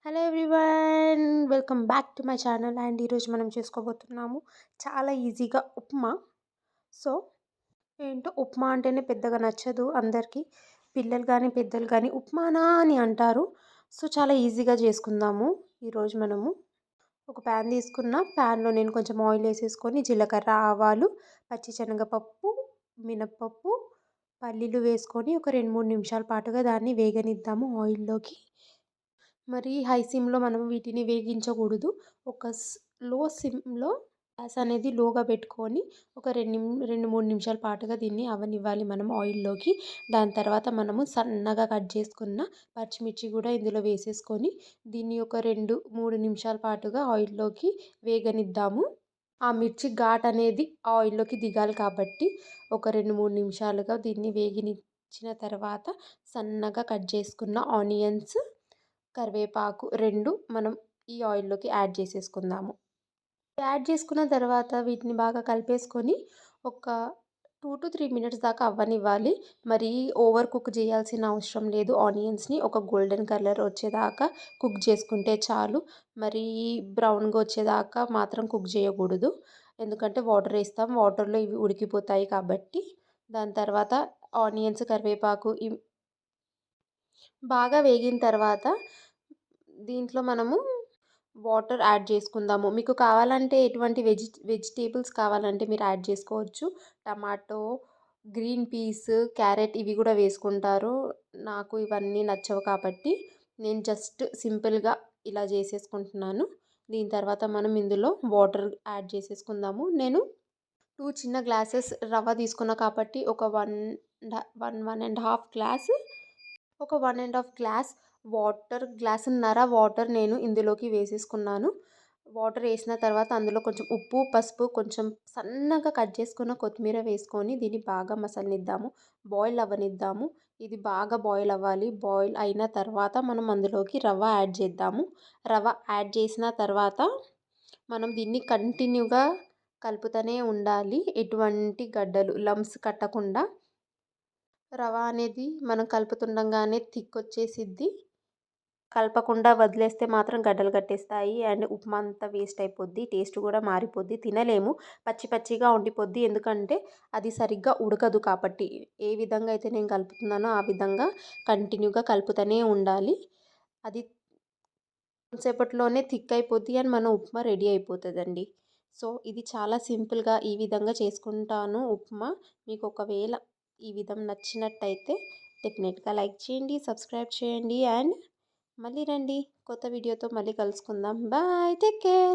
Hello everyone, welcome back to my channel. And ఈరోజు మనం చేసుకోబోతున్నాము చాలా ఈజీగా ఉప్మా. సో ఏంటో ఉప్మా అంటేనే పెద్దగా నచ్చదు అందరికీ, పిల్లలు కానీ పెద్దలు కానీ ఉప్మానా అని అంటారు. సో చాలా ఈజీగా చేసుకుందాము. ఈరోజు మనము ఒక ప్యాన్ తీసుకున్న, ప్యాన్లో నేను కొంచెం ఆయిల్ వేసేసుకొని జీలకర్ర, ఆవాలు, పచ్చిశనగపప్పు, మినప్పప్పు, పల్లీలు వేసుకొని ఒక 2-3 నిమిషాల పాటుగా దాన్ని వేగనిద్దాము ఆయిల్లోకి. మరి హై సిమ్లో మనం వీటిని వేగించకూడదు. ఒక లో సిమ్లో గ్యాస్ అనేది లోగా పెట్టుకొని ఒక 2-3 నిమిషాల పాటుగా దీన్ని అవనివ్వాలి మనం ఆయిల్లోకి. దాని తర్వాత మనము సన్నగా కట్ చేసుకున్న పచ్చిమిర్చి కూడా ఇందులో వేసేసుకొని దీన్ని ఒక 2-3 నిమిషాల పాటుగా ఆయిల్లోకి వేగనిద్దాము. ఆ మిర్చి ఘాట్ అనేది ఆయిల్లోకి దిగాలి కాబట్టి ఒక 2-3 నిమిషాలుగా దీన్ని వేగనిచ్చిన తర్వాత సన్నగా కట్ చేసుకున్న ఆనియన్స్, కరివేపాకు 2 మనం ఈ ఆయిల్లోకి యాడ్ చేసేసుకుందాము. యాడ్ చేసుకున్న తర్వాత వీటిని బాగా కలిపేసుకొని ఒక 2-3 మినిట్స్ దాకా అవ్వనివ్వాలి. మరి ఓవర్ కుక్ చేయాల్సిన అవసరం లేదు. ఆనియన్స్ని ఒక గోల్డెన్ కలర్ వచ్చేదాకా కుక్ చేసుకుంటే చాలు. మరి బ్రౌన్గా వచ్చేదాకా మాత్రం కుక్ చేయకూడదు, ఎందుకంటే వాటర్ వేస్తాం, వాటర్లో ఇవి ఉడికిపోతాయి కాబట్టి. దాని తర్వాత ఆనియన్స్, కరివేపాకు బాగా వేగిన తర్వాత దీంట్లో మనము వాటర్ యాడ్ చేసుకుందాము. మీకు కావాలంటే ఎటువంటి వెజిటేబుల్స్ కావాలంటే మీరు యాడ్ చేసుకోవచ్చు. టమాటో, గ్రీన్ పీస్, క్యారెట్ ఇవి కూడా వేసుకుంటారు. నాకు ఇవన్నీ నచ్చవు కాబట్టి నేను జస్ట్ సింపుల్గా ఇలా చేసేసుకుంటున్నాను. దీని తర్వాత మనం ఇందులో వాటర్ యాడ్ చేసేసుకుందాము. నేను 2 చిన్న గ్లాసెస్ రవ్వ తీసుకున్నా కాబట్టి ఒక 1.5 గ్లాస్, ఒక 1.5 గ్లాస్ వాటర్, గ్లాసున్నర వాటర్ నేను ఇందులోకి వేసేసుకున్నాను. వాటర్ వేసిన తర్వాత అందులో కొంచెం ఉప్పు, పసుపు, కొంచెం సన్నగా కట్ చేసుకున్న కొత్తిమీర వేసుకొని దీన్ని బాగా మసలనిద్దాము, బాయిల్ అవ్వనిద్దాము. ఇది బాగా బాయిల్ అవ్వాలి. బాయిల్ అయిన తర్వాత మనం అందులోకి రవ్వ యాడ్ చేద్దాము. రవ్వ యాడ్ చేసిన తర్వాత మనం దీన్ని కంటిన్యూగా కలుపుతూనే ఉండాలి, ఎటువంటి గడ్డలు లంప్స్ కట్టకుండా. రవ్వ అనేది మనం కలుపుతుండగానే థిక్ వచ్చేసిద్ది. కలపకుండా వదిలేస్తే మాత్రం గడ్డలు కట్టేస్తాయి అండ్ ఉప్మా అంతా వేస్ట్ అయిపోద్ది, టేస్ట్ కూడా మారిపోద్ది, తినలేము, పచ్చి పచ్చిగా ఉండిపోద్ది. ఎందుకంటే అది సరిగ్గా ఉడకదు కాబట్టి. ఏ విధంగా అయితే నేను కలుపుతున్నానో ఆ విధంగా కంటిన్యూగా కలుపుతూనే ఉండాలి. అది కొంతసేపట్లోనే థిక్ అయిపోద్ది అండ్ మన ఉప్మా రెడీ అయిపోతుందండి. సో ఇది చాలా సింపుల్గా ఈ విధంగా చేసుకుంటాను ఉప్మా. మీకు ఒకవేళ ఈ విధం నచ్చినట్టయితే డెఫినెట్గా లైక్ చేయండి, సబ్స్క్రైబ్ చేయండి అండ్ మళ్ళీ రండి కొత్త వీడియోతో మళ్ళీ కలుసుకుందాం. Bye, take care.